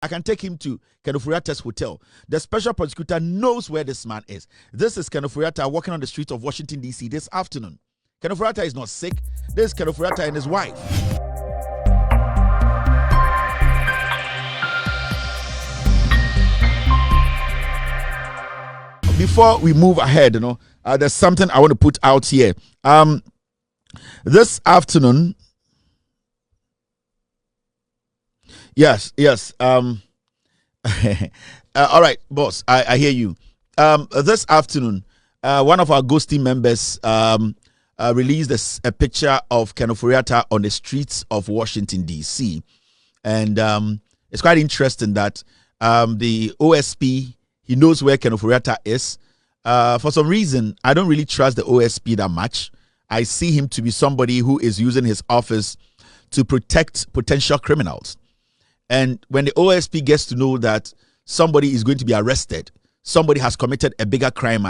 I can take him to Ken Ofori-Atta's hotel. The special prosecutor knows where this man is. This is Ken Ofori-Atta walking on the streets of Washington, D.C. this afternoon. Ken Ofori-Atta is not sick. This is Ken Ofori-Atta and his wife. Before we move ahead, there's something I want to put out here. This afternoon, yes. All right, boss, I hear you. This afternoon, one of our ghost team members released a picture of Ken Ofori-Atta on the streets of Washington, D.C. And it's quite interesting that the OSP, he knows where Ken Ofori-Atta is. For some reason, I don't really trust the OSP that much. I see him to be somebody who is using his office to protect potential criminals. And when the OSP gets to know that somebody is going to be arrested, somebody has committed a bigger crime,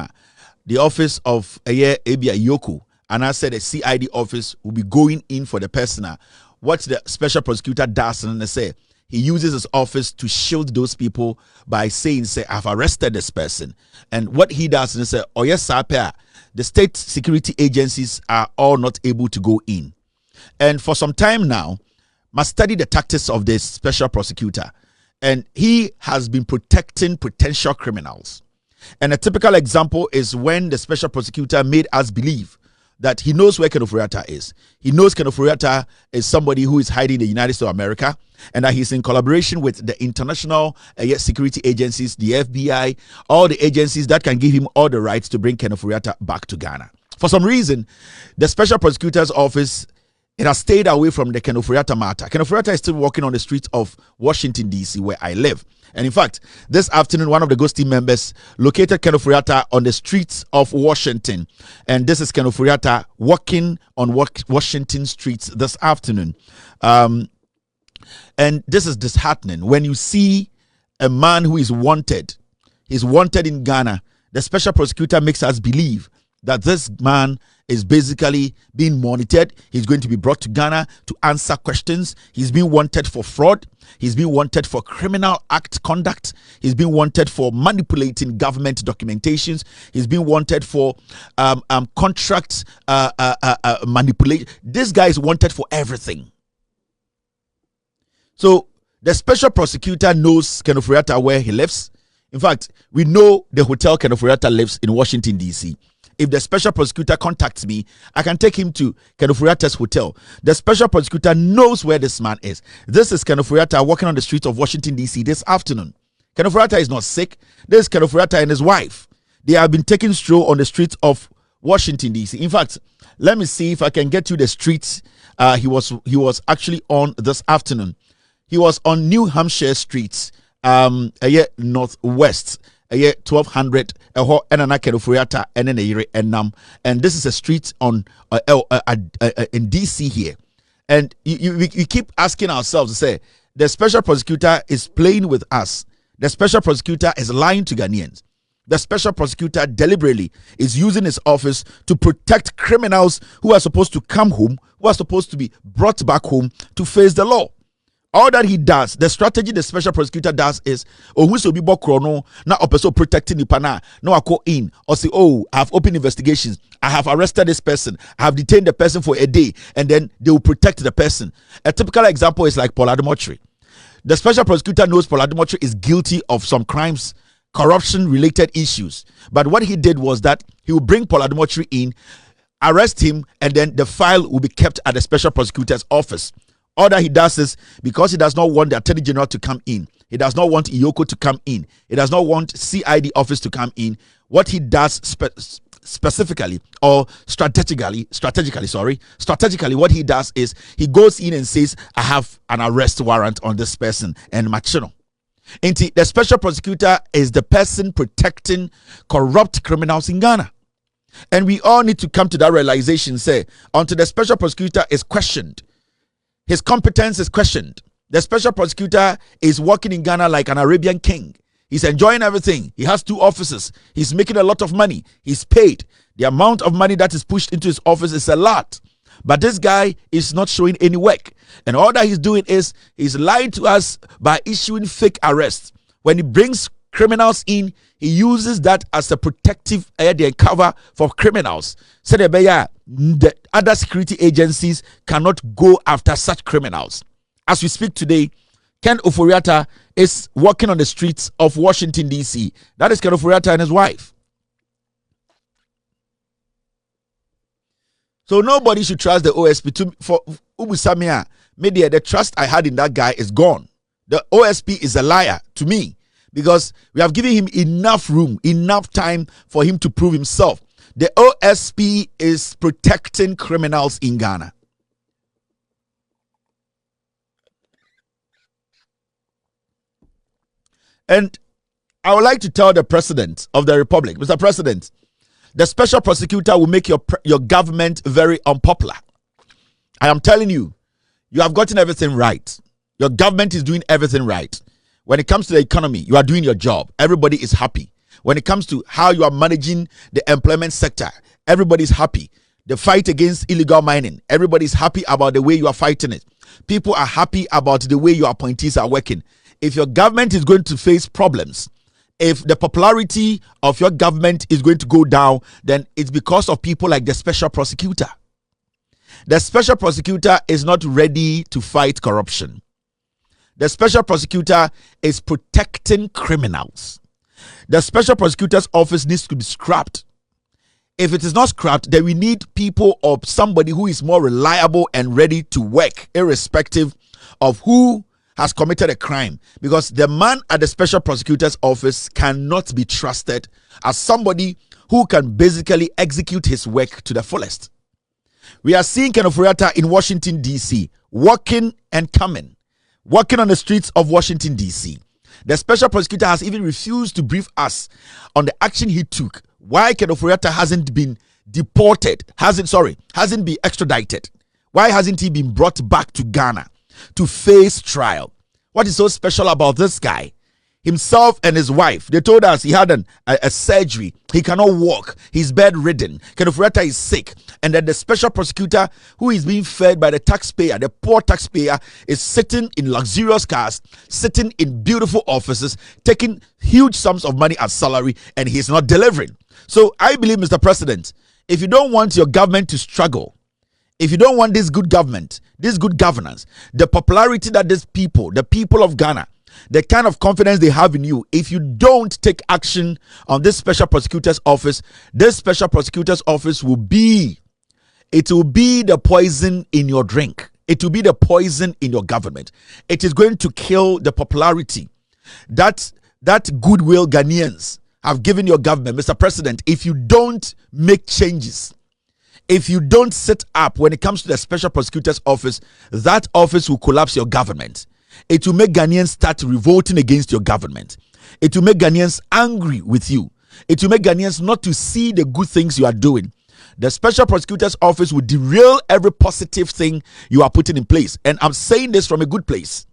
the office of Abia Yoko, and I said the CID office will be going in for the person. What the special prosecutor does, and they say, he uses his office to shield those people by saying, I've arrested this person. And what he does is say, oh yes, sir, the state security agencies are all not able to go in. And for some time now, must study the tactics of this special prosecutor. And he has been protecting potential criminals. And a typical example is when the special prosecutor made us believe that he knows where Ken Ofori-Atta is. He knows Ken Ofori-Atta is somebody who is hiding in the United States of America, and that he's in collaboration with the international security agencies, the FBI, all the agencies that can give him all the rights to bring Ken Ofori-Atta back to Ghana. For some reason, the special prosecutor's office, it has stayed away from the Ken Ofori-Atta matter. Ken Ofori-Atta is still walking on the streets of Washington, D.C., where I live. And in fact, this afternoon, one of the ghost team members located Ken Ofori-Atta on the streets of Washington. And this is Ken Ofori-Atta walking on Washington streets this afternoon. And this is disheartening. When you see a man who is wanted, he's wanted in Ghana, the special prosecutor makes us believe that this man is basically being monitored. He's going to be brought to Ghana to answer questions. He's being wanted for fraud. He's being wanted for criminal act conduct. He's being wanted for manipulating government documentations. He's being wanted for contract manipulation. This guy is wanted for everything. So the special prosecutor knows Ken Ofori-Atta where he lives. In fact, we know the hotel Ken Ofori-Atta lives in Washington, D.C. If the special prosecutor contacts me, I can take him to Ken Ofori-Atta's hotel. The special prosecutor knows where this man is. This is Ken Ofori-Atta walking on the streets of Washington, D.C. this afternoon. Ken Ofori-Atta is not sick. This is Ken Ofori-Atta and his wife. They have been taking stroll on the streets of Washington, D.C. In fact, let me see if I can get you the streets he was actually on this afternoon. He was on New Hampshire streets, northwest. 1200 Ken Ofori-Atta and this is a street on in DC here, and we keep asking ourselves to say the special prosecutor is playing with us. The special prosecutor is lying to Ghanaians. The special prosecutor deliberately is using his office to protect criminals who are supposed to come home, who are supposed to be brought back home to face the law. All that he does, the strategy the special prosecutor does is, who's will be bokrono na opeso protecting the pana. No, I go in or say, I have open investigations. I have arrested this person. I have detained the person for a day, and then they will protect the person. A typical example is like Paul Ademotri. The special prosecutor knows Paul Ademotri is guilty of some crimes, corruption-related issues. But what he did was that he will bring Paul Ademotri in, arrest him, and then the file will be kept at the special prosecutor's office. All that he does is, because he does not want the Attorney General to come in, he does not want Iyoko to come in, he does not want CID office to come in, what he does specifically or strategically, what he does is he goes in and says, I have an arrest warrant on this person and Machino. The special prosecutor is the person protecting corrupt criminals in Ghana. And we all need to come to that realization, say, until the special prosecutor is questioned, his competence is questioned. The special prosecutor is working in Ghana like an Arabian king. He's enjoying everything. He has 2 offices. He's making a lot of money. He's paid. The amount of money that is pushed into his office is a lot. But this guy is not showing any work. And all that he's doing is he's lying to us by issuing fake arrests. When he brings criminals in, he uses that as a protective cover for criminals. So the other security agencies cannot go after such criminals. As we speak today, Ken Ofori-Atta is walking on the streets of Washington, D.C. That is Ken Ofori-Atta and his wife. So nobody should trust the OSP. For Ubusamia Media, the trust I had in that guy is gone. The OSP is a liar to me because we have given him enough room, enough time for him to prove himself. The OSP is protecting criminals in Ghana. And I would like to tell the President of the Republic, Mr. President, the Special Prosecutor will make your government very unpopular. I am telling you, you have gotten everything right. Your government is doing everything right. When it comes to the economy, you are doing your job. Everybody is happy. When it comes to how you are managing the employment sector, everybody is happy. The fight against illegal mining, everybody is happy about the way you are fighting it. People are happy about the way your appointees are working. If your government is going to face problems, if the popularity of your government is going to go down, then it's because of people like the Special Prosecutor. The Special Prosecutor is not ready to fight corruption. The Special Prosecutor is protecting criminals. The Special Prosecutor's office needs to be scrapped. If it is not scrapped, then we need people or somebody who is more reliable and ready to work, irrespective of who has committed a crime, because the man at the Special Prosecutor's office cannot be trusted as somebody who can basically execute his work to the fullest. We are seeing Ken Ofori-Atta in Washington, D.C., walking and coming, walking on the streets of Washington, D.C. The Special Prosecutor has even refused to brief us on the action he took. Why Ken Ofori-Atta hasn't been deported, hasn't been extradited. Why hasn't he been brought back to Ghana to face trial? What is so special about this guy? Himself and his wife, they told us he had a surgery. He cannot walk. He's bedridden. Ken Ofori-Atta is sick. And then the Special Prosecutor, who is being fed by the taxpayer, the poor taxpayer, is sitting in luxurious cars, sitting in beautiful offices, taking huge sums of money as salary, and he's not delivering. So I believe, Mr. President, if you don't want your government to struggle, if you don't want this good government, this good governance, the popularity that these people, the people of Ghana, the kind of confidence they have in you, if you don't take action on this Special Prosecutor's office, this Special Prosecutor's office will be the poison in your drink. It will be the poison in your government. It is going to kill the popularity that goodwill Ghanaians have given your government. Mr. President, if you don't make changes, if you don't sit up when it comes to the Special Prosecutor's office, that office will collapse your government. It will make Ghanaians start revolting against your government. It will make Ghanaians angry with you. It will make Ghanaians not to see the good things you are doing. The Special Prosecutor's office will derail every positive thing you are putting in place. And I'm saying this from a good place.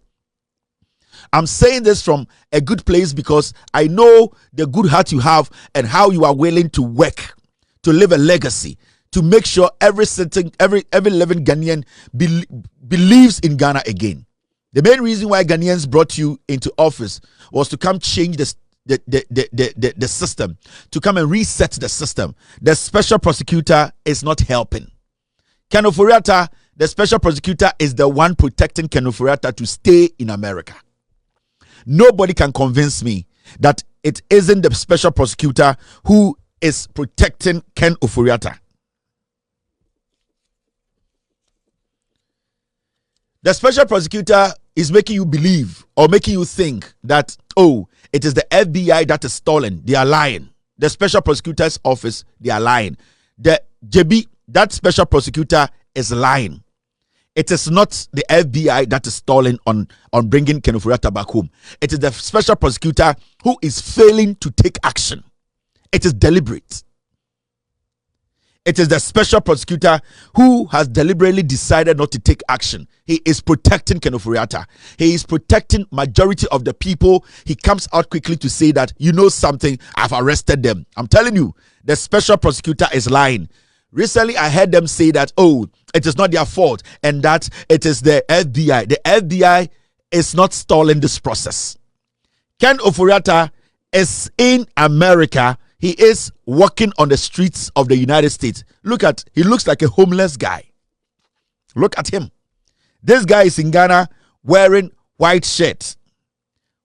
I'm saying this from a good place because I know the good heart you have and how you are willing to work, to leave a legacy, to make sure every living Ghanaian believes in Ghana again. The main reason why Ghanaians brought you into office was to come change the system, to come and reset the system. The Special Prosecutor is not helping. Ken Ofori-Atta, the Special Prosecutor, is the one protecting Ken Ofori-Atta to stay in America. Nobody can convince me that it isn't the Special Prosecutor who is protecting Ken Ofori-Atta. The Special Prosecutor is making you believe or making you think that, oh, it is the FBI that is stolen. They are lying. The Special Prosecutor's office, they are lying. The JB, that Special Prosecutor, is lying. It is not the FBI that is stalling on bringing Ken Ofori-Atta back home. It is the Special Prosecutor who is failing to take action. It is deliberate. It is the Special Prosecutor who has deliberately decided not to take action. He is protecting Ken Ofori-Atta. He is protecting majority of the people. He comes out quickly to say that, you know something, I've arrested them. I'm telling you, the Special Prosecutor is lying. Recently, I heard them say that, oh, it is not their fault and that it is the FBI. The FBI is not stalling this process. Ken Ofori-Atta is in America. He is walking on the streets of the United States. He looks like a homeless guy. Look at him. This guy is in Ghana wearing white shirt,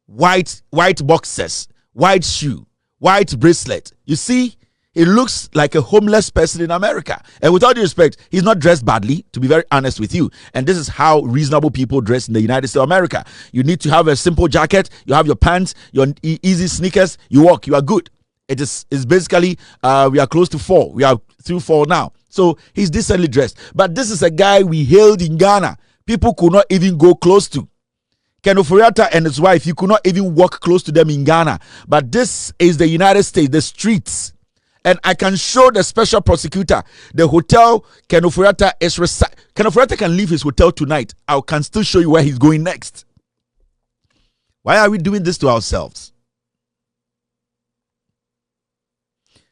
white boxers, white shoe, white bracelet. You see, he looks like a homeless person in America. And with all due respect, he's not dressed badly, to be very honest with you. And this is how reasonable people dress in the United States of America. You need to have a simple jacket, you have your pants, your easy sneakers, you walk, you are good. It's basically, we are close to 4. We are through 4 now. So he's decently dressed. But this is a guy we hailed in Ghana. People could not even go close to. Ken Ofori-Atta and his wife, you could not even walk close to them in Ghana. But this is the United States, the streets. And I can show the special prosecutor the hotel Ken Ofori-Atta is Ken Ofori-Atta can leave his hotel tonight. I can still show you where he's going next. Why are we doing this to ourselves?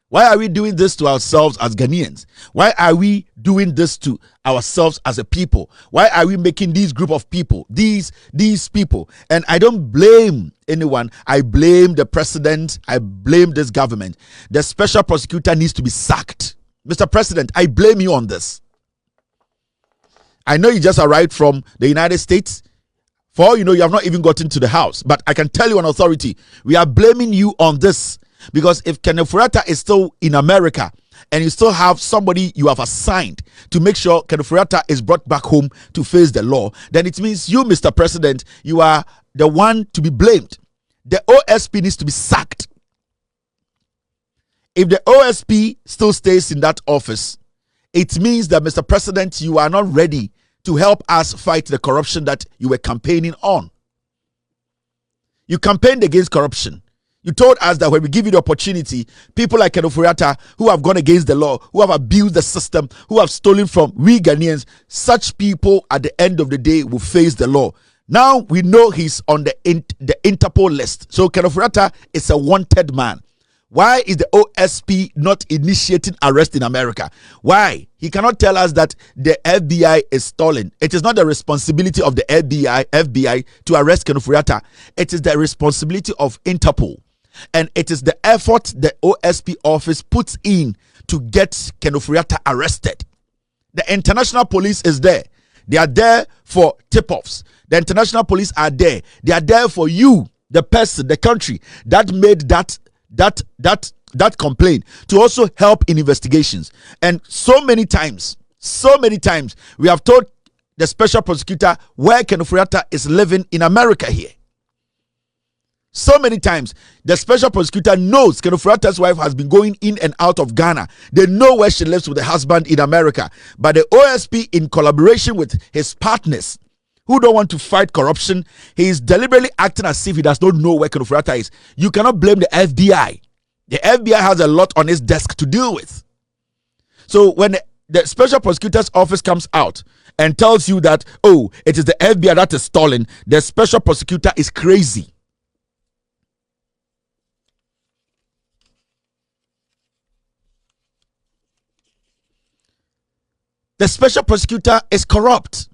Why are we doing this to ourselves as Ghanaians? Why are we doing this to ourselves as a people? Why are we making these group of people, these people? And I don't blame anyone. I blame the president. I blame this government. The special prosecutor needs to be sacked. Mr. President, I blame you on this. I know you just arrived from the United States. For all you know, you have not even gotten to the house. But I can tell you on authority, we are blaming you on this. Because if Ken Ofori-Atta is still in America and you still have somebody you have assigned to make sure Ken Ofori-Atta is brought back home to face the law, then it means you, Mr. President, you are the one to be blamed. The OSP needs to be sacked. If the OSP still stays in that office, it means that, Mr. President, you are not ready to help us fight the corruption that you were campaigning on. You campaigned against corruption. You told us that when we give you the opportunity, people like Ken Ofori-Atta, who have gone against the law, who have abused the system, who have stolen from we Ghanaians, such people at the end of the day will face the law. Now we know he's on the Interpol list. So Ken Ofori-Atta is a wanted man. Why is the OSP not initiating arrest in America? Why? He cannot tell us that the FBI is stolen. It is not the responsibility of the FBI to arrest Ken Ofori-Atta. It is the responsibility of Interpol. And it is the effort the OSP office puts in to get Ken Ofori-Atta arrested. The international police is there. They are there for tip-offs. The international police are there. They are there for you, the person, the country that made that complaint, to also help in investigations. And so many times we have told the special prosecutor where Ken Ofori-Atta is living in America here. So many times the special prosecutor knows Ken Ofori-Atta's wife has been going in and out of Ghana. They know where she lives with the husband in America. But the OSP, in collaboration with his partners who don't want to fight corruption, he is deliberately acting as if he does not know where Ken Ofori-Atta is. You cannot blame the FBI. The FBI has a lot on its desk to deal with. So when the special prosecutor's office comes out and tells you that, oh, it is the FBI that is stolen, the special prosecutor is crazy. The special prosecutor is corrupt.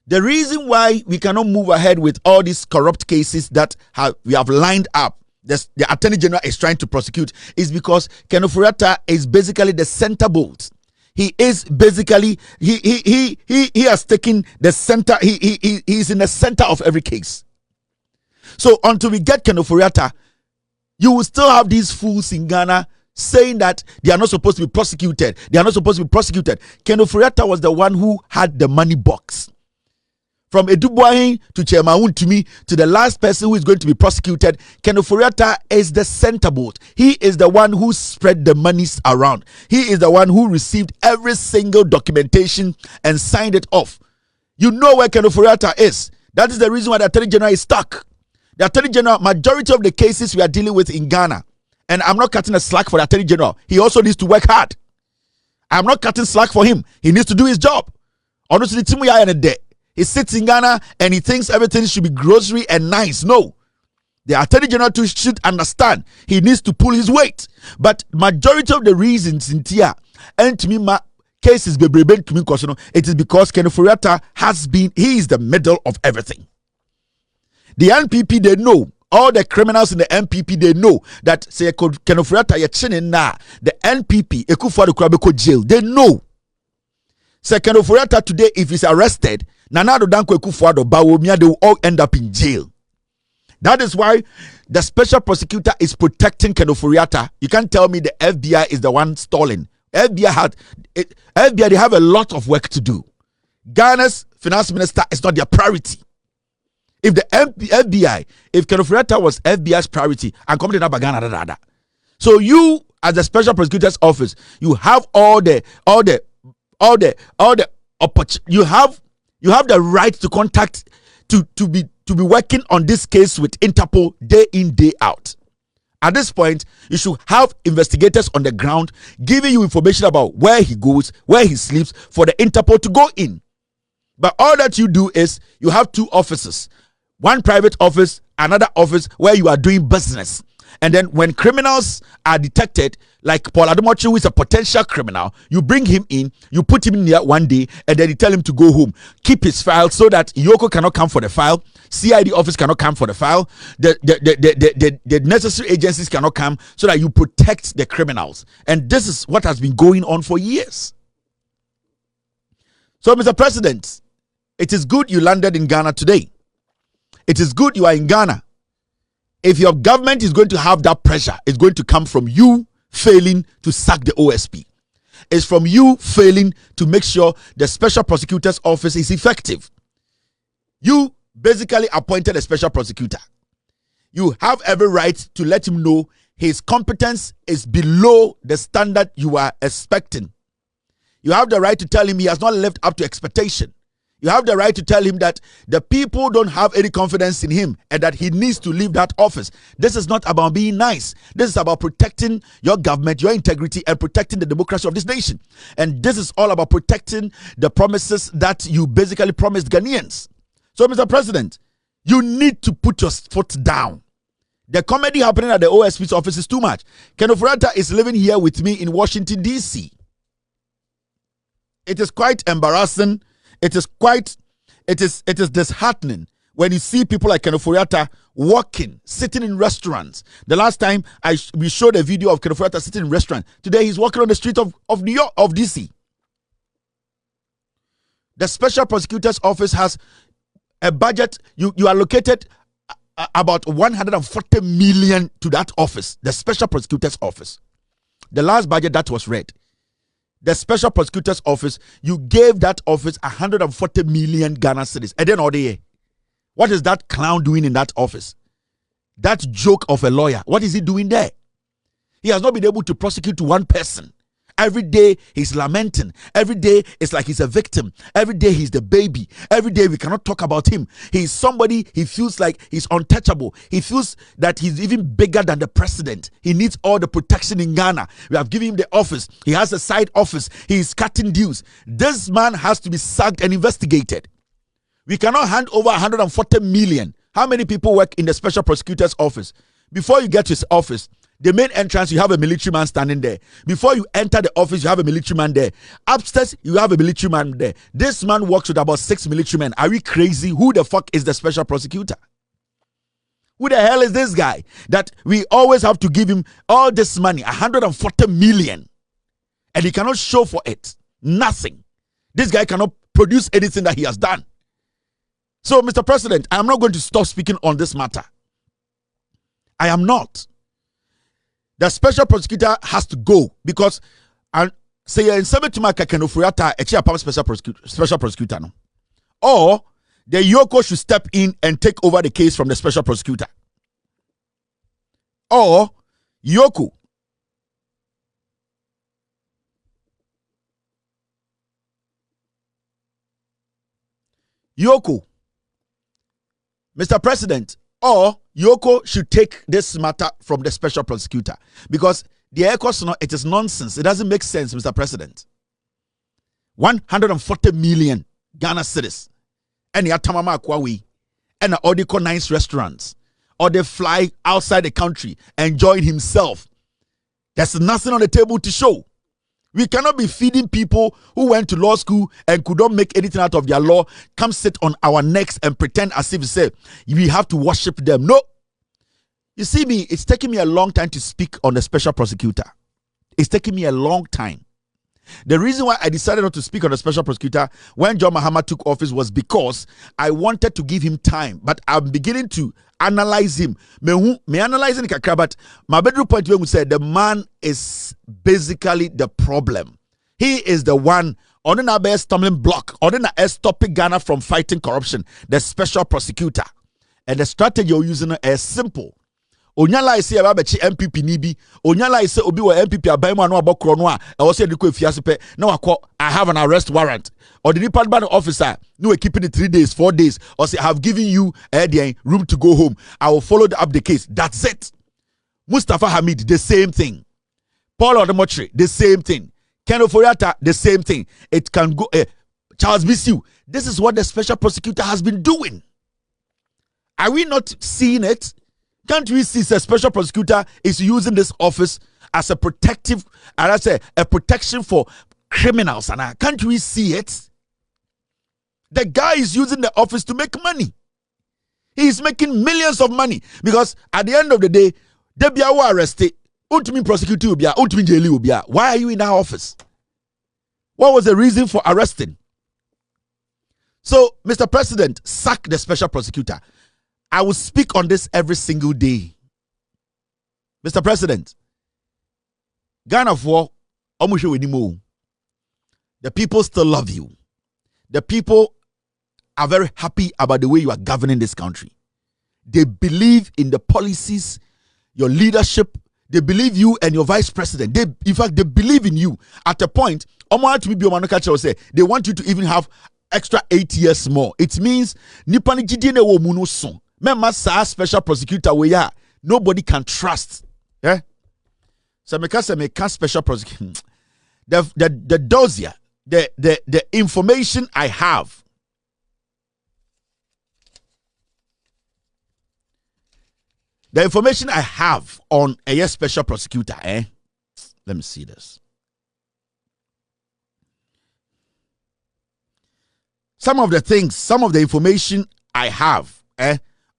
The reason why we cannot move ahead with all these corrupt cases that we have lined up, the Attorney General is trying to prosecute, is because Ken Ofori-Atta is basically the center bolt. He is basically, he has taken the center, he is in the center of every case. So until we get Ken Ofori-Atta, you will still have these fools in Ghana saying that they are not supposed to be prosecuted. They are not supposed to be prosecuted. Ken Ofori-Atta was the one who had the money box. From Edubuahin to Chemaun to me, to the last person who is going to be prosecuted, Ken Ofori-Atta is the center bolt. He is the one who spread the monies around. He is the one who received every single documentation and signed it off. You know where Ken Ofori-Atta is. That is the reason why the Attorney General is stuck. The Attorney General, majority of the cases we are dealing with in Ghana, and I'm not cutting a slack for the Attorney General. He also needs to work hard. I'm not cutting slack for him. He needs to do his job. Honestly, he sits in Ghana and he thinks everything should be grocery and nice. No. The Attorney General too should understand he needs to pull his weight. But majority of the reasons in Tia, and to me, cases bebrebe to me because it is because Ken Ofori-Atta he is the middle of everything. The NPP, they know, all the criminals in the NPP, they know that say Ken Ofori-Atta the NPP Ekufuado jail. They know. Say Ken Ofori-Atta today, if he's arrested, Nana Danko Ekufuado Bawumia, they will all end up in jail. That is why the special prosecutor is protecting Ken Ofori-Atta. You can't tell me the FBI is the one stalling. FBI, they have a lot of work to do. Ghana's finance minister is not their priority. If the FBI, if Ken Ofori-Atta was FBI's priority, and come to Ghana, so you as the special prosecutor's office, you have all the you have the right to contact to be working on this case with Interpol day in, day out. At this point, you should have investigators on the ground giving you information about where he goes, where he sleeps, for the Interpol to go in. But all that you do is you have two offices, one private office, another office where you are doing business. And then when criminals are detected, like Paul Ademochi, who is a potential criminal, you bring him in, you put him in there one day, and then you tell him to go home. Keep his file so that Yoko cannot come for the file, CID office cannot come for the file, the necessary agencies cannot come, so that you protect the criminals. And this is what has been going on for years. So, Mr. President, it is good you landed in Ghana today. It is good you are in Ghana. If your government is going to have that pressure, it's going to come from you failing to sack the OSP. It's from you failing to make sure the special prosecutor's office is effective. You basically appointed a special prosecutor. You have every right to let him know his competence is below the standard you are expecting. You have the right to tell him he has not lived up to expectation. You have the right to tell him that the people don't have any confidence in him and that he needs to leave that office. This is not about being nice. This is about protecting your government, your integrity, and protecting the democracy of this nation. And this is all about protecting the promises that you basically promised Ghanaians. So, Mr. President, you need to put your foot down. The comedy happening at the OSP's office is too much. Ken Ofori-Atta is living here with me in Washington, D.C. It is quite embarrassing. It is disheartening when you see people like Ken Ofori-Atta walking, sitting in restaurants. The last time we showed a video of Ken Ofori-Atta sitting in a restaurant. Today he's walking on the street of New York, of DC. The special prosecutor's office has a budget. You allocated about 140 million to that office, the special prosecutor's office. The last budget that was read, the special prosecutor's office, you gave that office 140 million Ghana cedis. And then all day, what is that clown doing in that office? That joke of a lawyer, what is he doing there? He has not been able to prosecute one person. Every day he's lamenting. Every day it's like he's a victim. Every day he's the baby. Every day we cannot talk about him. He's somebody, he feels like he's untouchable. He feels that he's even bigger than the president. He needs all the protection in Ghana. We have given him the office. He has a side office. He's cutting deals. This man has to be sacked and investigated. We cannot hand over 140 million. How many people work in the special prosecutor's office? Before you get to his office, the main entrance, you have a military man standing there. Before you enter the office, you have a military man there. Upstairs, you have a military man there. This man works with about 6 military men. Are we crazy? Who the fuck is the special prosecutor? Who the hell is this guy that we always have to give him all this money, 140 million, and he cannot show for it? Nothing. This guy cannot produce anything that he has done. So, Mr. President, I am not going to stop speaking on this matter. I am not. The special prosecutor has to go because say in Sebetumaka Ken Ofori-Atta special prosecutor no. Or the Yoko should step in and take over the case from the special prosecutor. Or Yoko Mr. President, or Yoko should take this matter from the special prosecutor, because the ECOS, it is nonsense. It doesn't make sense, Mr. President. 140 million Ghana cedis, and Yatamama Kwawi, and all the nice restaurants, or they fly outside the country, enjoying himself. There's nothing on the table to show. We cannot be feeding people who went to law school and could not make anything out of their law, come sit on our necks and pretend as if we say we have to worship them. No. You see me, it's taking me a long time to speak on the special prosecutor. It's taking me a long time. The reason why I decided not to speak on the special prosecutor when John Mahama took office was because I wanted to give him time. But I'm beginning to analyze him. Me analyzing kakra, but my bedroom point would say the man is basically the problem. He is the one on the stumbling block, on the stopping Ghana from fighting corruption, the special prosecutor. And the strategy you're using is simple. Onyala ise ababechi MPP nibi onyala ise obi wa MPP abaima no abokro no a e wo se diko efiase pe na wakọ I have an arrest warrant or the department officer no keeping it 3 days 4 days or say I have given you room to go home. I will follow up the case. That's it. Mustafa Hamid, the same thing. Paul Odemotre, the same thing. Ken Ofori-Atta, the same thing. It can go Charles Bissiu. This is what the special prosecutor has been doing. Are we not seeing it? Can't we see the special prosecutor is using this office as a protective, and I say a protection for criminals? And can't we see it? The guy is using the office to make money. He is making millions of money because at the end of the day, they be arrested. Ultimate prosecutor, ultimate jail. Why are you in that office? What was the reason for arresting? So, Mr. President, sack the special prosecutor. I will speak on this every single day. Mr. President, Ghana for the people still love you. The people are very happy about the way you are governing this country. They believe in the policies, your leadership. They believe you and your vice president. In fact, they believe in you at a point. They want you to even have extra 8 years more. It means Member special prosecutor we are nobody can trust. Yeah. So me can special prosecutor. The dossier, the information I have. The information I have on a special prosecutor, Let me see this. Some of the information I have,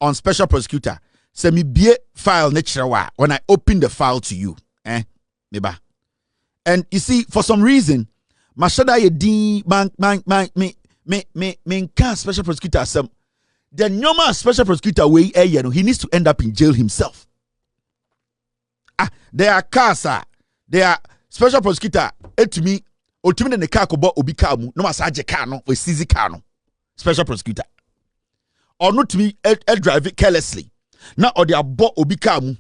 on special prosecutor, send me be file natural when I open the file to you, Meba. And you see, for some reason, Mashada Yedi me can special prosecutor some the normal special prosecutor way he needs to end up in jail himself. There are cars, there are special prosecutor to me the car kobo obi car mu no masaje car no we seize car no special prosecutor. Or not to me drive it carelessly. Now or the abo obi car mu.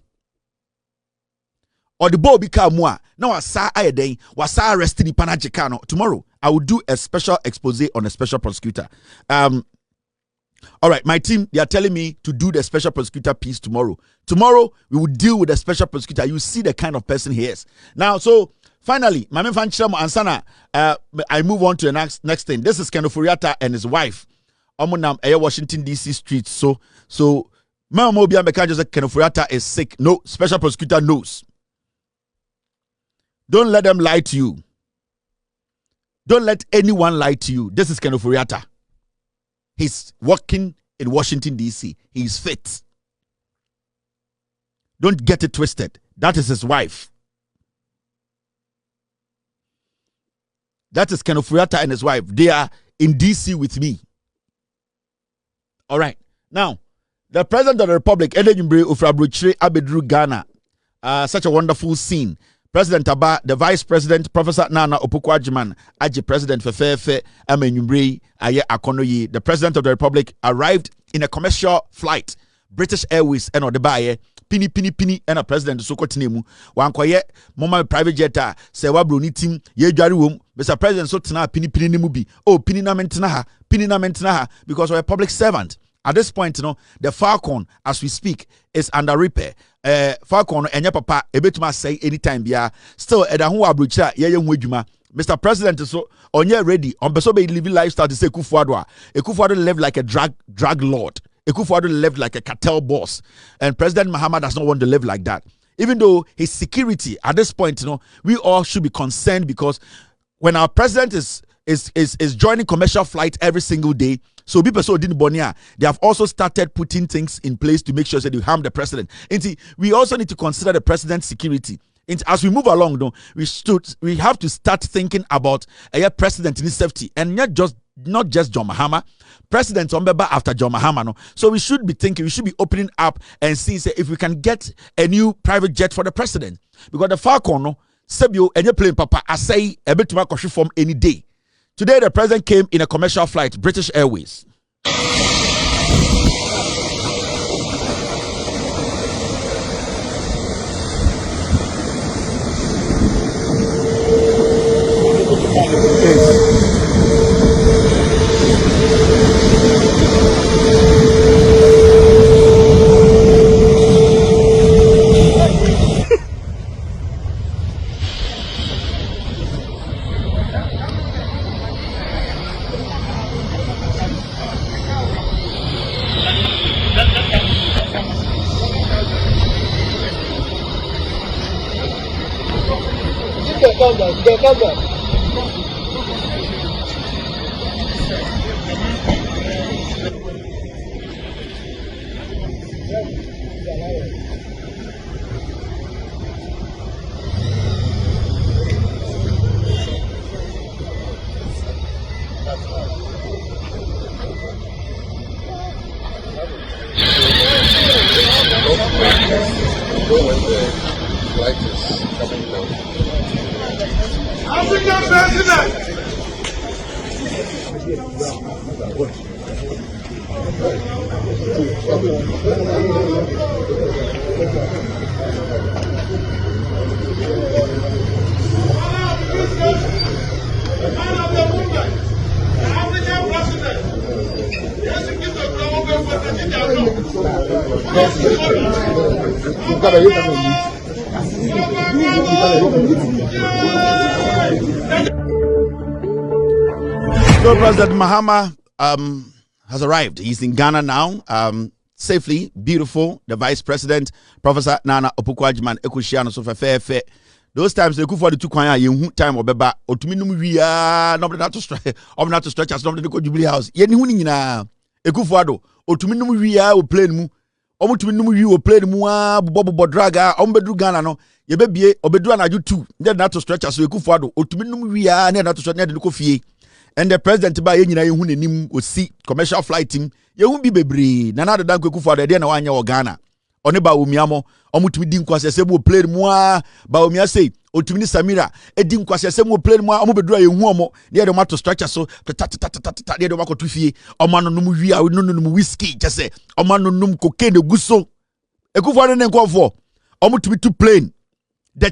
Or the bo obi car mu now asa ayeden wasa arrested in panajekano. Tomorrow I will do a special expose on a special prosecutor. All right, my team, they are telling me to do the special prosecutor piece tomorrow. Tomorrow we will deal with the special prosecutor. You see the kind of person he is. Now, so finally, my man Fanchamo Ansana, I move on to the next thing. This is Ken Ofori-Atta and his wife. Washington DC streets. So Mama Obia Meka just said Ken Ofori-Atta is sick. No, special prosecutor knows. Don't let them lie to you. Don't let anyone lie to you. This is Ken Ofori-Atta. He's working in Washington DC. He's fit. Don't get it twisted. That is his wife. That is Ken Ofori-Atta and his wife. They are in DC with me. All right. Now, the President of the Republic, Abedru Ghana, such a wonderful scene. President Abba, the Vice President, Professor Nana Opoku-Agyeman, Aji President Fefefe, Amenyumbre, Aye Akonoyi, the President of the Republic arrived in a commercial flight, British Airways, and Odebaye, Pini, and a President Sokotinemu, Wankoye, Moma private jetta, Sewa Bruni team, Ye Jariwum, Mr. President Sotana, Pini Mubi, Pini na mentinaha, because we're a public servant. At this point, the Falcon, as we speak, is under repair. Falcon, and your papa, ebetuma say anytime, still, Edahu Abrucha, Mr. President, so on your ready, on Besobe living lifestyle to say Kufuadwa. Kufuadwa lived like a drug lord. Kufuadwa lived like a cartel boss. And President Mahama does not want to live like that. even though his security at this point, we all should be concerned, because when our president is joining commercial flight every single day, so people so didn't bonia, they have also started putting things in place to make sure that they harm the president. And we also need to consider the president's security. And as we move along, though, we have to start thinking about a president in his safety, and not just John Mahama, President Ombeba after John Mahama. No. So we should be thinking, we should be opening up and seeing if we can get a new private jet for the president, because the Falcon, no, Sebio and your plane, Papa, I say a bit too much from any day. Today, the president came in a commercial flight, British Airways. African president. So President Mahama has arrived. He's in Ghana now, safely, beautiful. The Vice President, Professor Nana Opoku-Agyeman, Ekushiano so fe. Those times they could for the two kwanya ye time obeba otumi num wia no not to stretch as no de ko Jubilee House. Ye ni hu ni nyina Ekufuado otumi num wia o plane mu. Omutumi num wi o plane mu a bobo draga ombedru Ghana no ye bebie obedru anaju 2 de na to stretch as Ekufuado otumi num wia na to stretch na de ko fie. And the president ba ye nyina ye hu nanim osi commercial flight team ye hu bi bebre na de dan Ekufuado de na wanya o Ghana. Oni ba omiamo omutumi di nkwase se bo plane mu a ba omia sei otumi ni Samira edi nkwase se mo plane mu a omobedu a yehu omo de de mato structure so ta de makoto fie omano num wi a num whiskey jese omano num cocaine guso Ekufuado ne nkofo omutumi to plane de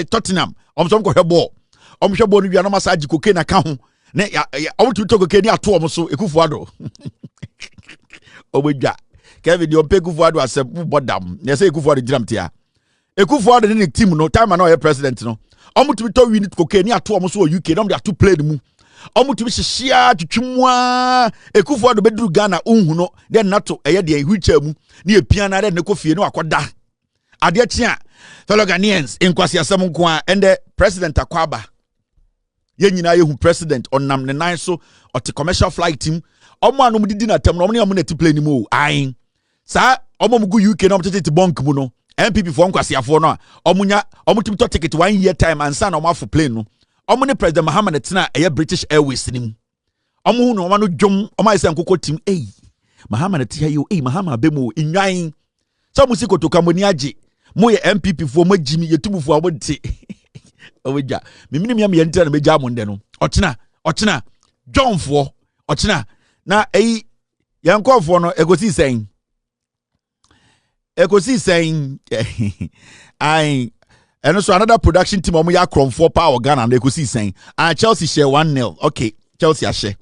Tottenham omso ko hwebo omhwebo no wi na massage cocaine aka ho ne omutumi to cocaine ato omso Ekufuado obedwa Kevin your Ekufuado as a bodam. They say Ekufuado jiramtia. Ekufuado ni team no time na president no. Omo to be to win cocaine ato omo so UK no dey to play mu. Omo to be hihia twetwemwa Ekufuado beduru Ghana unhu no then nato eye de wheelchair mu na epia na de ne kofie no akoda. Ade chia fellow Ghanaians in kwasi asem nko a and the president akwaba. Ye nyina ye hu president onam ne nan so ot commercial flight team. Omo anu didi na tem no omo ne am na ti play ni mu ayin. Sa omo mugu UK na omtete bank mu no MPP for nkwasiafo no a omunya omutumi to ticket 1 year time ansa na omo afo plane no omo ne president Mahama ne tena eye British Airways nim omo hu no omo no dwom omo ayese nkoko tim Mahama ne tia yo Mahama bemu inwan so musi kotoka moni age mo ye MPP fo mo gimi yetubufo abo de oweja mimini ya ntira na meja mo nde no ochina dwonfo ochina na yankofo no egosi sen Ekosi saying, and so another production team omo ya Chrome power Ghana and Ekosi saying, Chelsea share 1-0. Okay, Chelsea a share.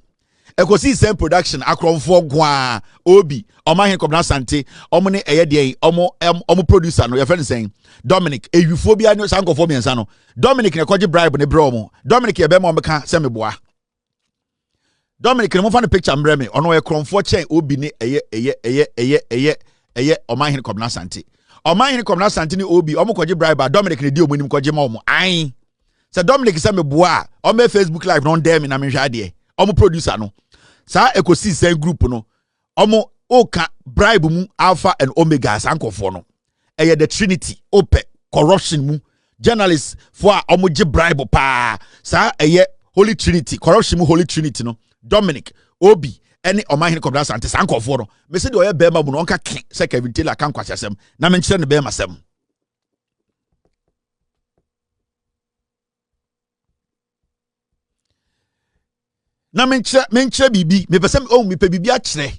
Ekosi saying production Chrome 4 gwa Obi Omahin Kobna Sante omo ne eye de omo producer no your friend saying Dominic eufobia no sanko for me nsano Dominic ne kwaje bribe ne bro mo Dominic ye be mo meka se me boa Dominic ne mo fa ne picture mbre me ono ye Chrome 4 chain Obi ne eye Omahin Kobna Sante. Oman Komna Santini Obi, Omokoji bribe, Dominic Redio Munim Kojima. Aye. So Dominic Same Bois, on my Facebook Live, non dem in Amenjadie. Omo producer no. Sa ekosi same group no. Omo oka bribe mu Alpha and Omega sanko for no. Eye the Trinity, ope, corruption mu. Journalists for omo je bribe pa. Sa eye Holy Trinity, corruption mu Holy Trinity no. Dominic, Obi, any Oman Komna Santini sanko for no. Me se do ye bema mu no onka se Kevin Taylor kan kwasem. Na me nkyere ne bema sem. Na menkyere bibi me pese me pe bibi a kyere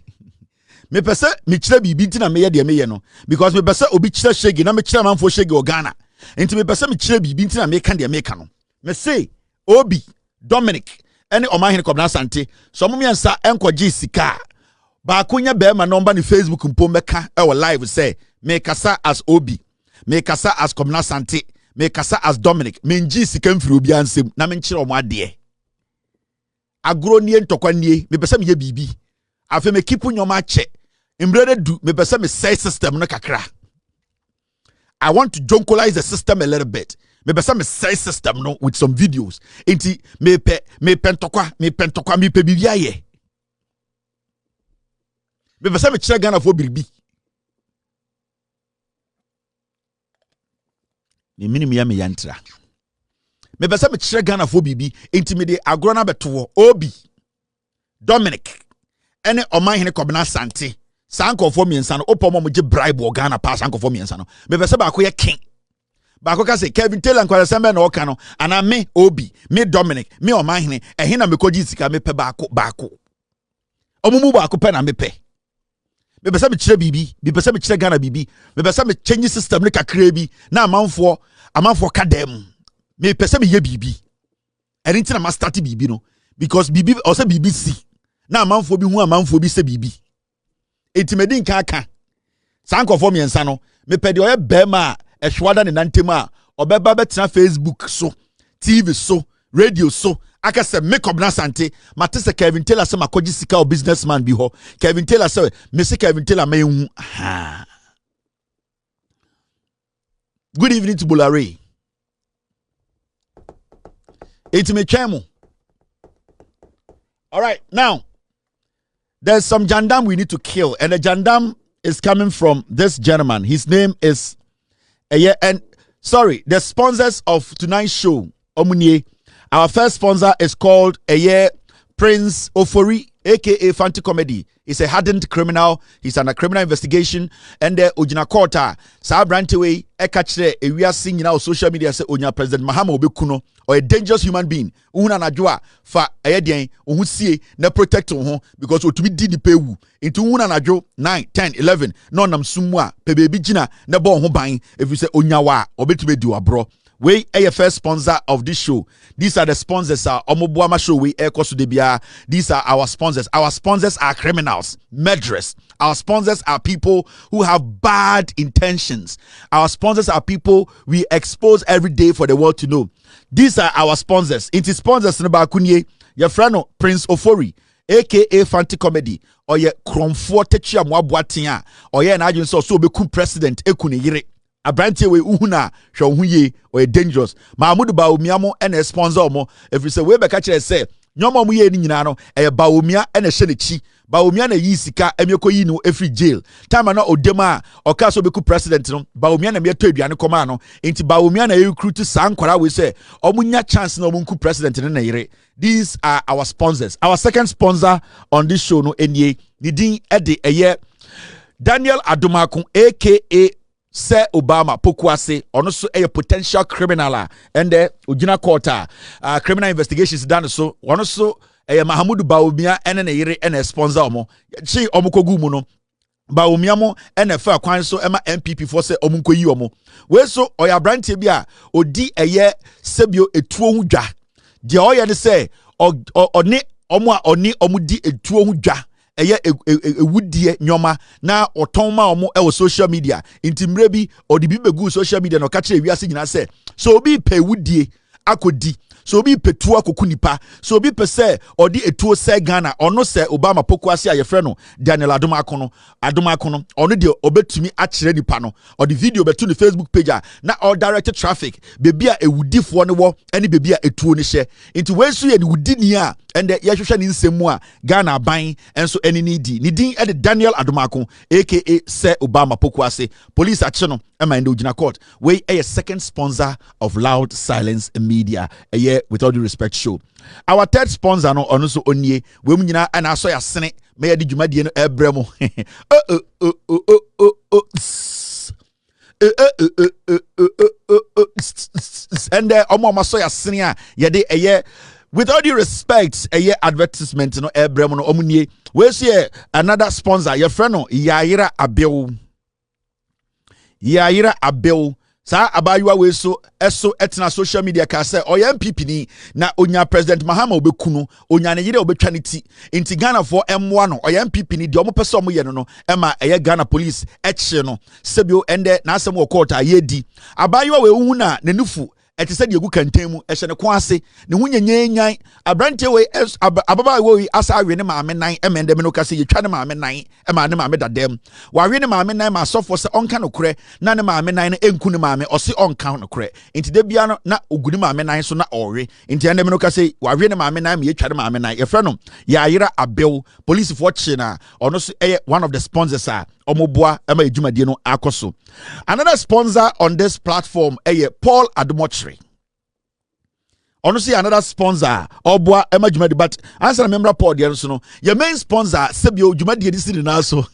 me pese me kyere bibi ntina me ye de me ye no because me pese obi kyere shege na me kyere manfo shege o Ghana enti me pese me kyere bibi ntina me ka de me ka no me say Obi Dominic ene Oman Komna Sante so mo miensa enkoje sika ba akonya be ma number ni Facebook mpo meka e wo live say me kasa as Obi me kasa as Komna Sante me kasa as Dominic me nji sika mfiri obi ansem na me nkyere omo ade agro nie ntokwa nie me pese me ye bibi afa me keep nyoma che imbrede du me pese me say system no kakra. I want to jonkolize the system a little bit. Me pese me say system no with some videos enti me pentokwa me pe bibi aye me pese me kire Ghana fo biribi ni minim ya me yantra me pese me kire Ghana fo bibi enti me de agro na beto Obi Dominic ene Oman Komna Sante sanko fo miensa no opomo mo je bribe o Ghana pa sanko fo miensa no me pese ba ko ye king ba ko ka say Kevin Taylor nkwara sembe na oka no ana me Obi me Dominic me Oman ehina me koji sika me pe baako omumu baako pe na me pe me pese me kire bibi me pese me kire Ghana bibi me pese me change system ne kakra bi na amanfo ka dem me pese me ye bibi enti na ma start bibi no because bibi o say bibi si na amanfo bi hu amanfo bi se bibi enti me din ka sanko fo miensa no me pede oye bema ehwada ne nantema obeba betena Facebook so TV so radio so akase me Komna Sante mate se Kevin Taylor se makoji sika o businessman bi ho Kevin Taylor se me se Kevin Taylor me hu ha. Good evening to Bulare. It's me chemo. All right, now there's some jandam we need to kill, and the jandam is coming from this gentleman. His name is the sponsors of tonight's show, Omunye. Our first sponsor is called Prince Ofori, aka Fanti Comedy. He's a hardened criminal. He's under criminal investigation. And Ojina Kota, Sa Brantewe, Ekachre, we are seeing now social media say Onya President Mahama Obekuno, or a dangerous human being. Una najua fa ayedien, uhusie, ne protect ho because what we did the pewu. Into una najo 9, 10, 11. No nam sumwa, pebebi jina, ne bon ho bang. If you say Onyawa, obetube do bro. We are first sponsor of this show. These are the sponsors. Omobuama show we air debia. These are our sponsors. Our sponsors are criminals, murderers. Our sponsors are people who have bad intentions. Our sponsors are people we expose every day for the world to know. These are our sponsors. It is sponsors in Bakunye, your friend Prince Ofori, aka Fanti Comedy, or your Kromfortechia Mwabuatia, or your agent so beku president Ekuni Yire. Abrantie we uhuna hwe or dangerous Mahmoud Baomiamo and a sponsor mo if you say we be catch say nyomo mu ye ni nyina no e Baomia and a shenechi Baomia na yi sika emeko yi no every jail time na odema oka so beku president no Baomia na me to aduane koma no enti Baomia na recruit sankwara we say omunya chance na omunku president na yire. These are our sponsors. Our second sponsor on this show no enye ni din ede eye Daniel Adomako aka Sir Obama Pokuase ono so a potential criminal and ojina court criminal investigations done so ono so Mahamudu Baumia and an ere and a sponsor omo chi omukogu mu no Baumia mo and a fair kwan so ema MPP for say omunkoyi omo we so oya brantie bia odi eye sebio etuo hu dwa de oya ne say oni omo a oni omudi etuo hu dwa eye ewudie nyoma na otonma omo e social media intimre bi odi bi begu social media no ka kire wiase nyina se so obi pe wudie akodi so obi petua kokunipa so obi pese odi etuo se Ghana ono se Obama pokuase ayefre no Daniel Adomakono ono de obetumi akire nipa no or the video betu ni Facebook page na all directed traffic bebi a ewudifo ne wo ene bebi a etuo ne hye nti wensu ye ni wudini a ende ye hwehwe ni nsemu a Ghana ban enso ene ni di ni din ede Daniel Adomako aka se Obama pokuase police ache no ema ende ogina court we a second sponsor of Loud Silence Media with all due respect show. Our third sponsor no ono so onie we mu nyina ana aso ya sene me yedi dwumadie no ebremo and omo maso ya sene a yede with all due respect advertisement no ebremo no omunie we see another sponsor your friend no Yayira Abel sa abayua we so etna social media ka say oyam MPP na onya President Mahama obekunu onya ne yire obetwa ne ti inti Ghana for M1 no oyam MPP ni de omo pese omo ye no ema eye Ghana police eche no sebio ende na asem wo court ayedi abayua we hu na nenufu eti se de egu kantan mu ehye ne ko ase ne hu nyenyenyan abrante we ababa we asa awe ne maame nan emende me no ka se yetwa ne maame nan ema ne maame dadam wa awe ne maame nan ma sofo se onka no kure na ne maame nan ne enku ne maame o se onka no kure inti de bia no na oguni maame nan so na owe inti ende me no ka se wa awe ne maame nan me yetwa ne maame nan ye fre no Yayira Abel police for china ono so one of the sponsors are omoboa ema edwumadie no akoso. Another sponsor on this platform Paul Adomochri. Honestly, another sponsor oboa ema dwumadie but answer remember Paul there so no your main sponsor sebio dwumadie di sini na so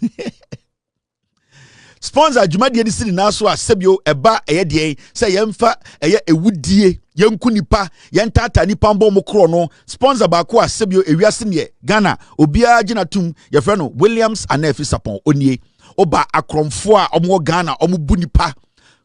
sponsor dwumadie di sini na so a sebio eba de say yemfa ewudie yenku nipa yentata nipa mbɔ mo kro no sponsor ba ko a sebio ewiase ne Ghana obia gina tum your friend no Williams Anefi Sapon onie oba akromfo a omo Ghana omo bu nipa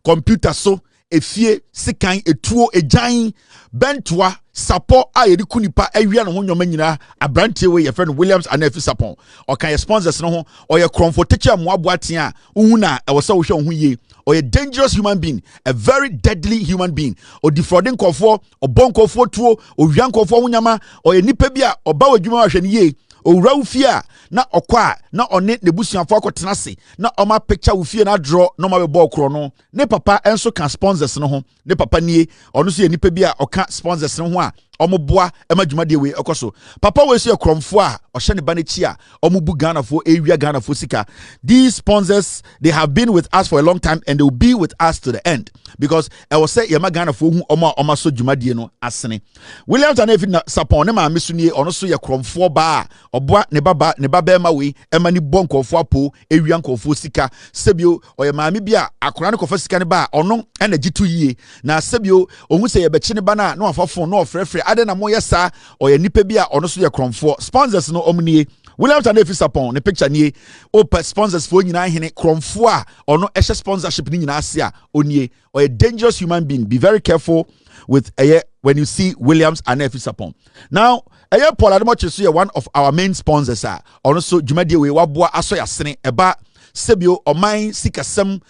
computer so efie sikan etuo ejan bentoa support a yedi kunipa awia no ho nyoma nyina abrante we your friend Williams Anefi Sapon o kan your sponsors no ho o your kromfo teacher mo aboaten a uhu na e wo se wo hwe ho ye or a dangerous human being, a very deadly human being, or defrauding kofo, or bonkofo tuo, or yankofo unyama, or a nipebia, or bawajuma ye, or raufia, not okwa, not on it, the bush and foko tenasi, not on my picture with fear not draw, no my ball chrono, ne papa, and so can sponsors no home, ne papa nie, or no see a nipebia, or can't sponsors no one. Omoboa ema dwumadie we okoso papa we so kromfo a ohye ne bane chia omobu Ghana for area Ghana for sika. These sponsors, they have been with us for a long time and they will be with us to the end because I will say yema Ghana for hu oma so dwumadie no asene. Williams Anefi Sapon ne ma mesunie ono so ye kromfo ba oboa ne baba ma we ema ni bonkofo apo area nkofo sika sebio oye maame bia akora ne kofo sika ne ba ono ena gitu yie na sebio ohu se ye bechi ne ba na afafo no ofrefre ade na moye sa or ye nipa bia ono so ye kromfo sponsors no omnie Williams Anefi Sapon ne picture nie open sponsors for nyina hene kromfo a ono ehye sponsorship ni nyina ase a onie or a dangerous human being. Be very careful with when you see Williams Anefi Sapon. Now Paul Adomochri so one of our main sponsors ono so dwumadie we waboa aso ya sene eba sebio oman sikasem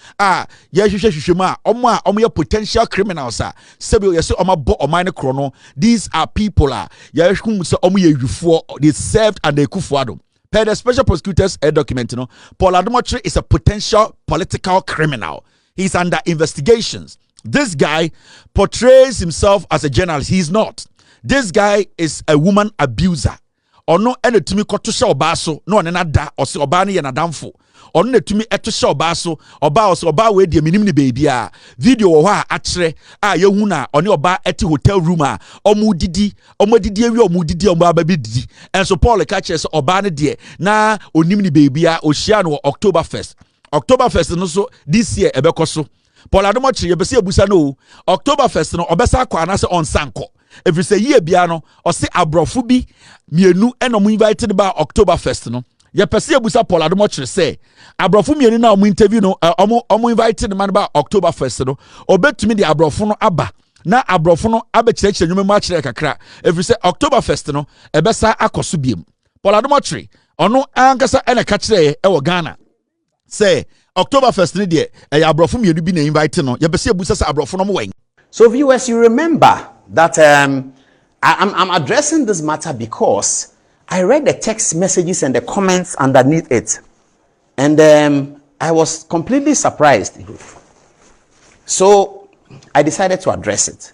ye hwehwehwehwem a omo ye potential criminals sebio ye so omabo oman ne kro no. These are people ye hwehwum se omo ye hwifo, they served and they kufuado per the special prosecutors document no. Paul Adomochri is a potential political criminal. He's under investigations. This guy portrays himself as a journalist. He's not. This guy is a woman abuser. Ono ene tumi kotosha oba so no ne nada o se oba ne ye nadamfo ono ne tumi etosha oba so oba o se oba we de minim ne baby a video wo ha akere a yehu na one oba eti hotel room a omudidi awi omudidi aba bididi enso Paul ka kire se oba ne de na onim ne baby a ohia no October 1st no so this year ebekoso Paul Adomochri yebese abusa no October 1st no obesa kwa na se on sanko. If you say ye biano or say abrofu bi mienu eno mu invited ba October 1st no ye pese abusa Paul Adomochri say abrofu mienu na omu interview no omu invited man ba October 1st no obetumi de abrofu no aba na abrofu no abekirekire nwuma mu akire kakra. If you say October 1st no ebesa akoso biem Paul Adomochri ono ankasa ena ka kire e Ghana say October 1st ni de abrofu mienu bi na invite no ye pese abusa sa abrofu no mo wen. So viewers, you remember that I'm addressing this matter because I read the text messages and the comments underneath it, and I was completely surprised. So I decided to address it.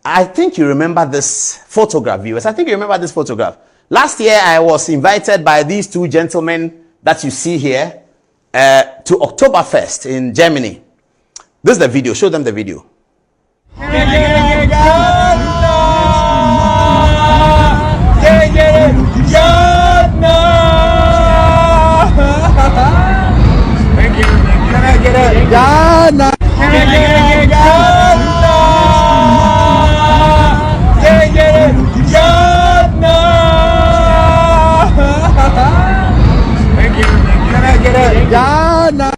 I think you remember this photograph, viewers. I think you remember this photograph. Last year, I was invited by these two gentlemen that you see here to Oktoberfest in Germany. This is the video. Show them the video. Thank you. Can I get it? Ghana. Thank you. Can I get it? Ghana.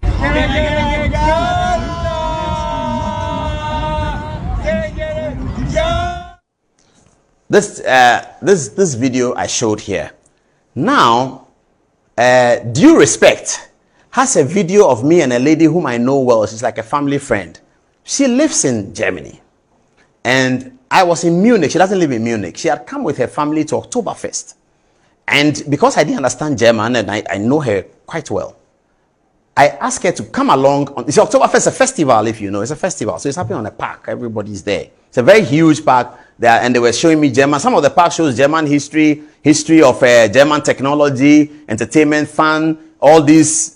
This video I showed here. Now, Due Respect has a video of me and a lady whom I know well. She's like a family friend. She lives in Germany. And I was in Munich. She doesn't live in Munich. She had come with her family to Oktoberfest. And because I didn't understand German and I know her quite well, I asked her to come along. It's Oktoberfest is a festival, if you know. It's a festival. So it's happening on a park. Everybody's there. It's a very huge park there. And they were showing me German. Some of the park shows German history of German technology, entertainment, fun, all these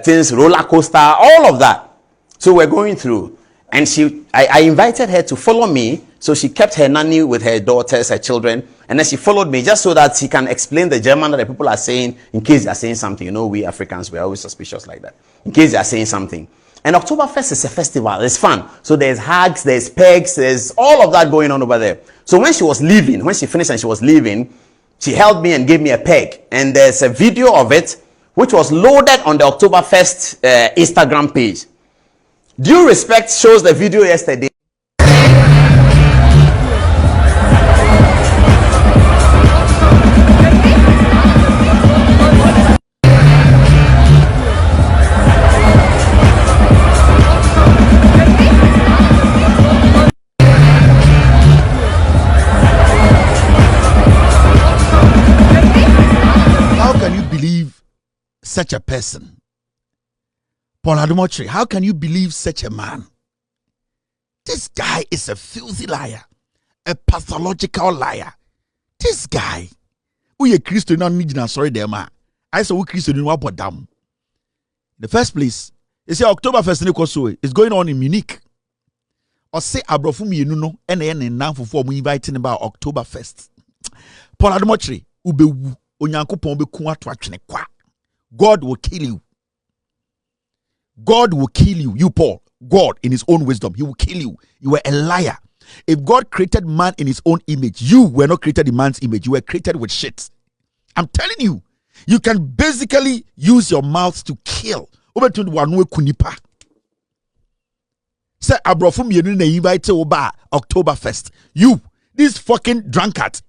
things, roller coaster, all of that. So we're going through. And I invited her to follow me. So she kept her nanny with her daughters, her children. And then she followed me just so that she can explain the German that the people are saying in case they are saying something. You know, we Africans, we're always suspicious like that. In case they are saying something. And Oktoberfest is a festival. It's fun. So there's hugs, there's pegs, there's all of that going on over there. So when she was leaving, when she finished and she was leaving, she held me and gave me a peg. And there's a video of it, which was loaded on the Oktoberfest Instagram page. Due Respect shows the video yesterday. Such a person, Paul Adumotre, how can you believe such a man? This guy is a filthy liar, a pathological liar. This guy, who a Christian, not need sorry, them. I saw Christian what put down. The first place, it's Oktoberfest is going on in Munich. Or say Abrofumi, you know, and now for me inviting about Oktoberfest. Paul Adumotre, ube onyankopon be kuwa twachne kwa. God will kill you. God will kill you. You, Paul. God, in his own wisdom, he will kill you. You were a liar. If God created man in his own image, you were not created in man's image. You were created with shit. I'm telling you, you can basically use your mouth to kill. Say Abrofum yenu na invite oba Oktoberfest. You, this fucking drunkard.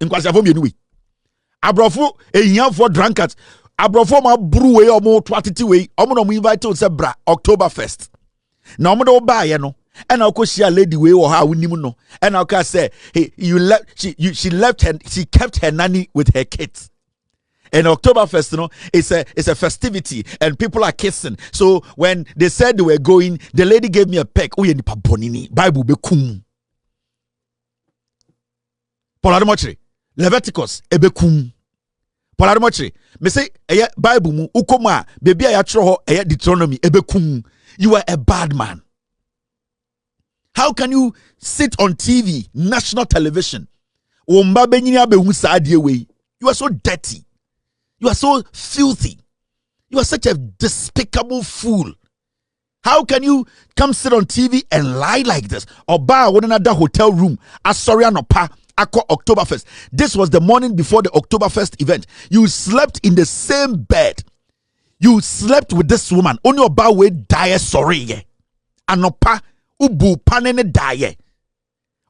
Abrofo a for drunkards. Abrofo ma brew way or more twatity way. Omo invite to Zebra Oktoberfest. Now omo buy no. And I'll see a lady way or how we no. And I'll say, hey, she left her, she kept her nanny with her kids. And Oktoberfest, you know, it's a festivity and people are kissing. So when they said they were going, the lady gave me a peck. Oh, nipa bonini. Bible be kum. Paul Adumotre, Leviticus ebe kum. Paul Adumotre, me say Bible mu ukoma baby ayatro Deuteronomy ebe kum. You are a bad man. How can you sit on TV, national television? You are so dirty. You are so filthy. You are such a despicable fool. How can you come sit on TV and lie like this? Or buy one another hotel room. Sorry, pa. Oktoberfest. This was the morning before the Oktoberfest event. You slept in the same bed. You slept with this woman. Only about we die sorry. Anopa ubu panene die.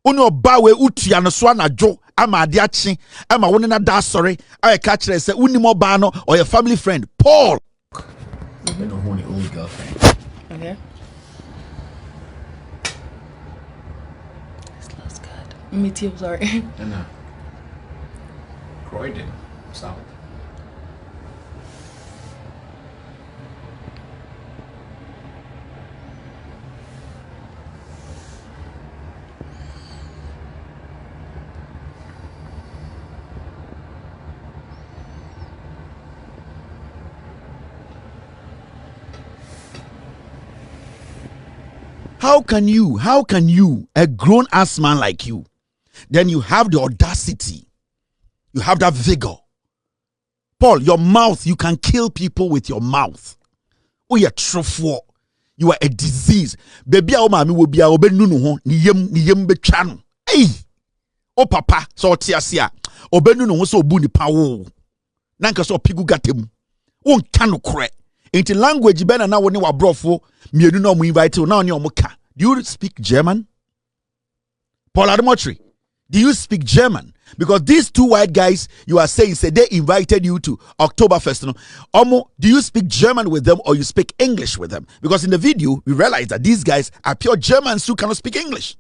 Only about we utia no swana jo ama adiachi ama woni na da sorry. I catch her say uni mo ba no or your family friend Paul. You've been a horny old girlfriend. Okay. This looks good. Meteor, sorry. And Croydon, South. How can you, a grown-ass man like you, then you have the audacity, you have that vigor. Paul, your mouth, you can kill people with your mouth. Oh, you're truthful. You are a disease. Baby, oh, mommy will be a obenunu ni yem bechano. Hey, oh, papa, so tiasia. Obenunu so buni pawo. Nanka so pigu gatem. Won kanu kre. Into language bena na woni wa brofo mienu na mu invite na oni omuka. Do you speak German? Paul Adamotri, do you speak German? Because these two white guys you are saying say they invited you to Oktoberfest. No? Omo, do you speak German with them or you speak English with them? Because in the video we realize that these guys are pure Germans who cannot speak English.